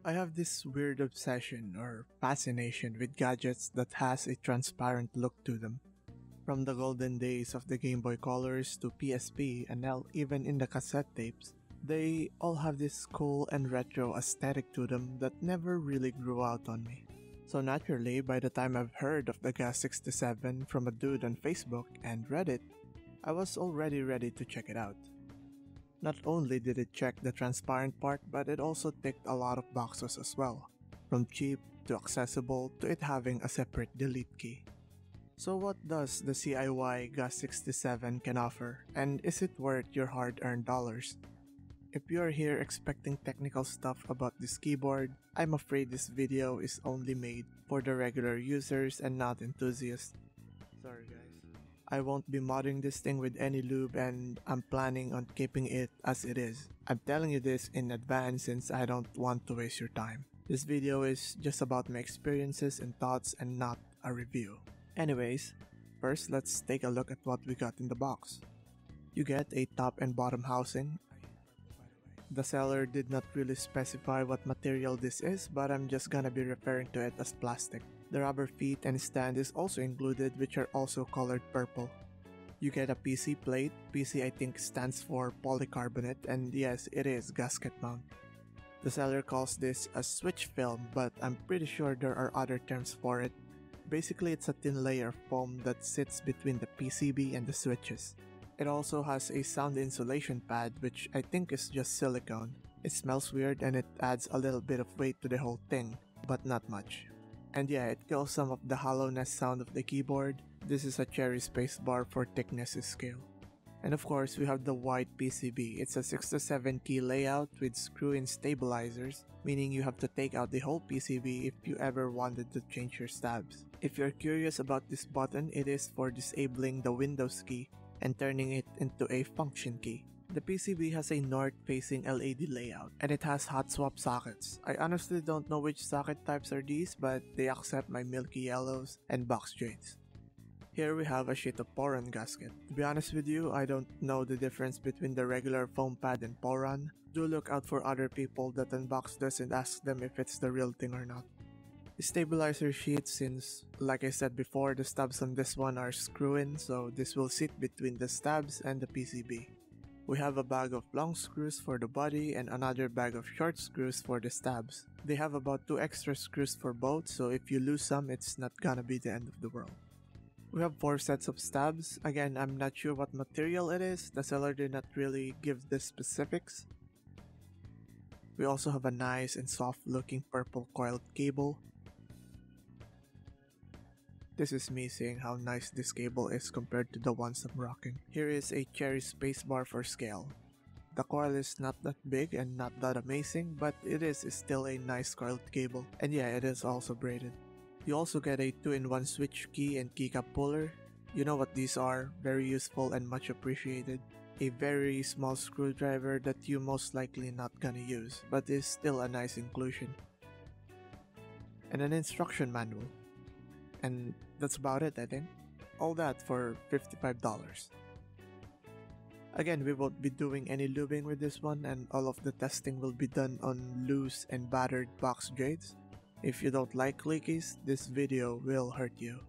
I have this weird obsession or fascination with gadgets that has a transparent look to them. From the golden days of the Game Boy Colors to PSP and now even in the cassette tapes, they all have this cool and retro aesthetic to them that never really grew out on me. So naturally, by the time I've heard of the Gas67 from a dude on Facebook and Reddit, I was already ready to check it out. Not only did it check the transparent part, but it also ticked a lot of boxes as well, from cheap to accessible to it having a separate delete key. So what does the CIY Gas67 can offer, and is it worth your hard-earned dollars? If you're here expecting technical stuff about this keyboard, I'm afraid this video is only made for the regular users and not enthusiasts. Sorry guys. I won't be modding this thing with any lube and I'm planning on keeping it as it is. I'm telling you this in advance since I don't want to waste your time. This video is just about my experiences and thoughts and not a review. Anyways, first let's take a look at what we got in the box. You get a top and bottom housing. The seller did not really specify what material this is, but I'm just gonna be referring to it as plastic. The rubber feet and stand is also included, which are also colored purple. You get a PC plate. PC I think stands for polycarbonate, and yes, it is gasket mount. The seller calls this a switch film, but I'm pretty sure there are other terms for it. Basically, it's a thin layer of foam that sits between the PCB and the switches. It also has a sound insulation pad, which I think is just silicone. It smells weird and it adds a little bit of weight to the whole thing, but not much. And yeah, it kills some of the hollowness sound of the keyboard. This is a cherry spacebar for thickness scale. And of course, we have the white PCB. It's a 6 to 7 key layout with screw-in stabilizers, meaning you have to take out the whole PCB if you ever wanted to change your stabs. If you're curious about this button, it is for disabling the Windows key and turning it into a function key. The PCB has a north-facing LED layout, and it has hot swap sockets. I honestly don't know which socket types are these, but they accept my milky yellows and box jades. Here we have a sheet of Poron gasket. To be honest with you, I don't know the difference between the regular foam pad and Poron. Do look out for other people that unbox this and ask them if it's the real thing or not. The stabilizer sheet, since like I said before, the stubs on this one are screw-in, so this will sit between the stabs and the PCB. We have a bag of long screws for the body and another bag of short screws for the stabs. They have about 2 extra screws for both, so if you lose some, it's not gonna be the end of the world. We have 4 sets of stabs. Again, I'm not sure what material it is. The seller did not really give the specifics. We also have a nice and soft looking purple coiled cable. This is me saying how nice this cable is compared to the ones I'm rocking. Here is a cherry spacebar for scale. The coil is not that big and not that amazing, but it is still a nice coiled cable. And yeah, it is also braided. You also get a 2-in-1 switch key and keycap puller. You know what these are, very useful and much appreciated. A very small screwdriver that you most likely not gonna use, but is still a nice inclusion. And an instruction manual. And that's about it, I think. All that for $55. Again, we won't be doing any lubing with this one, and all of the testing will be done on loose and battered Box Jades. If you don't like clickies, this video will hurt you.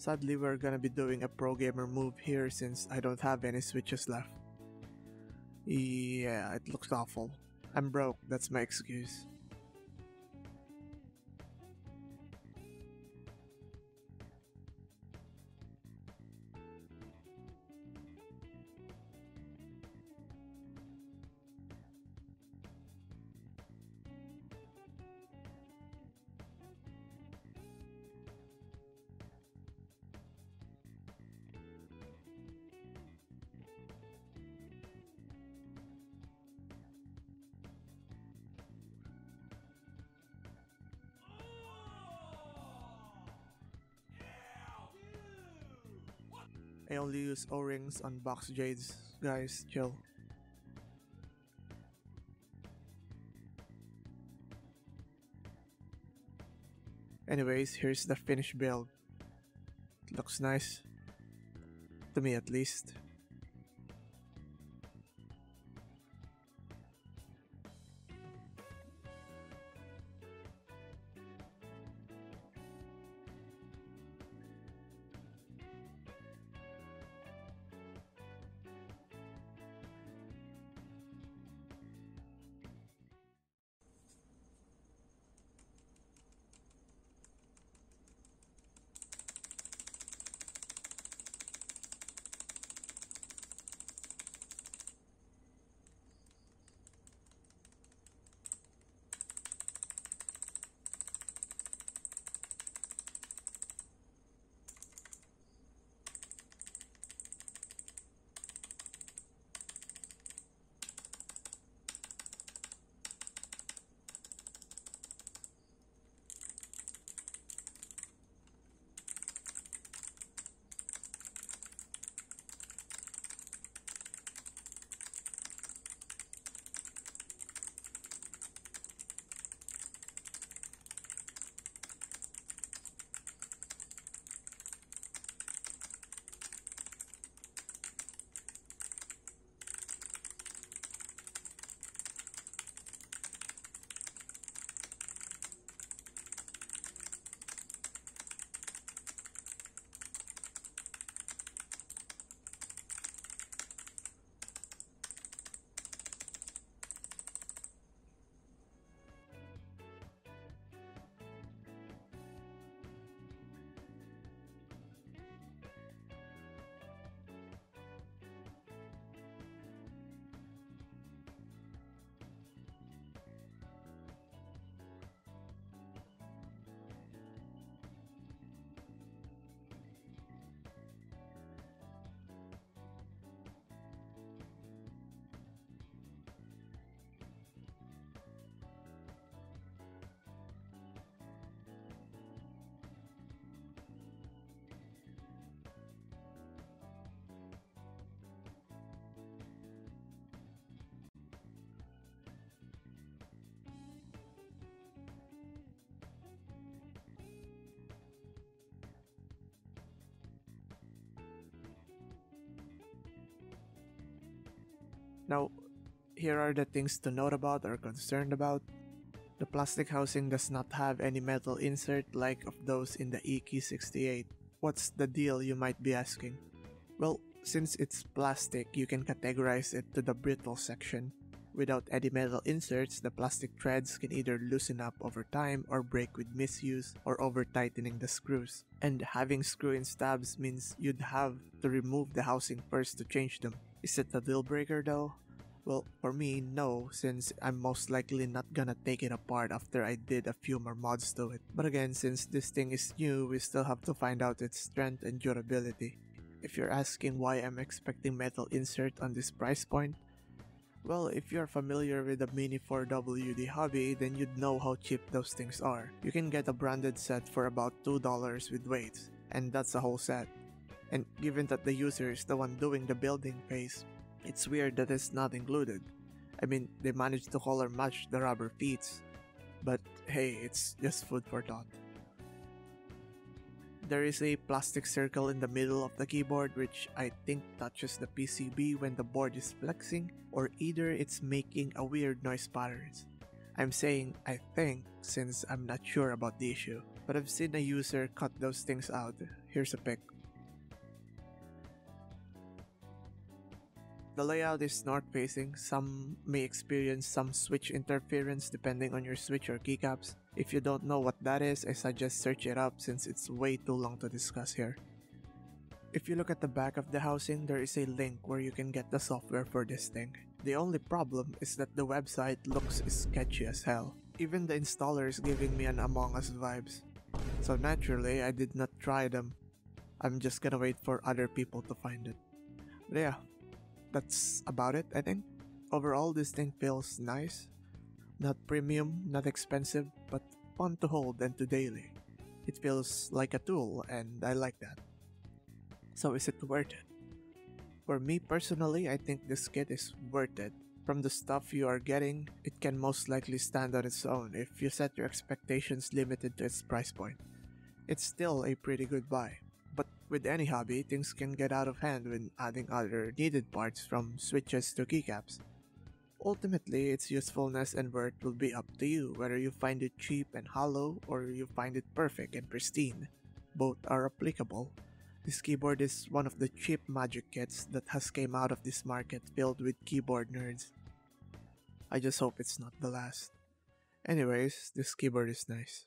Sadly, we're gonna be doing a pro gamer move here since I don't have any switches left. Yeah, it looks awful. I'm broke, that's my excuse. I only use O-rings on Box Jades, guys, chill. Anyways, here's the finished build. It looks nice. To me at least. Now, here are the things to note about or concerned about. The plastic housing does not have any metal insert like of those in the EK68. What's the deal, you might be asking? Well, since it's plastic, you can categorize it to the brittle section. Without any metal inserts, the plastic threads can either loosen up over time or break with misuse or over tightening the screws. And having screw-in stabs means you'd have to remove the housing first to change them. Is it a deal breaker though? Well, for me, no, since I'm most likely not gonna take it apart after I did a few more mods to it. But again, since this thing is new, we still have to find out its strength and durability. If you're asking why I'm expecting metal insert on this price point, well, if you're familiar with the Mini 4WD hobby, then you'd know how cheap those things are. You can get a branded set for about $2 with weights, and that's a whole set. And given that the user is the one doing the building phase, it's weird that it's not included. I mean, they managed to color match the rubber feet, but hey, it's just food for thought. There is a plastic circle in the middle of the keyboard which I think touches the PCB when the board is flexing, or either it's making a weird noise patterns. I'm saying I think since I'm not sure about the issue, but I've seen a user cut those things out. Here's a pic. The layout is north-facing. Some may experience some switch interference depending on your switch or keycaps. If you don't know what that is, I suggest search it up since it's way too long to discuss here. If you look at the back of the housing, there is a link where you can get the software for this thing. The only problem is that the website looks sketchy as hell. Even the installer is giving me an Among Us vibes. So naturally, I did not try them. I'm just gonna wait for other people to find it. But yeah, that's about it, I think. Overall, this thing feels nice. Not premium, not expensive, but fun to hold and to daily. It feels like a tool, and I like that. So is it worth it? For me personally, I think this kit is worth it. From the stuff you are getting, it can most likely stand on its own if you set your expectations limited to its price point. It's still a pretty good buy. But with any hobby, things can get out of hand when adding other needed parts from switches to keycaps. Ultimately, its usefulness and worth will be up to you whether you find it cheap and hollow or you find it perfect and pristine. Both are applicable. This keyboard is one of the cheap magic kits that has came out of this market filled with keyboard nerds. I just hope it's not the last. Anyways, this keyboard is nice.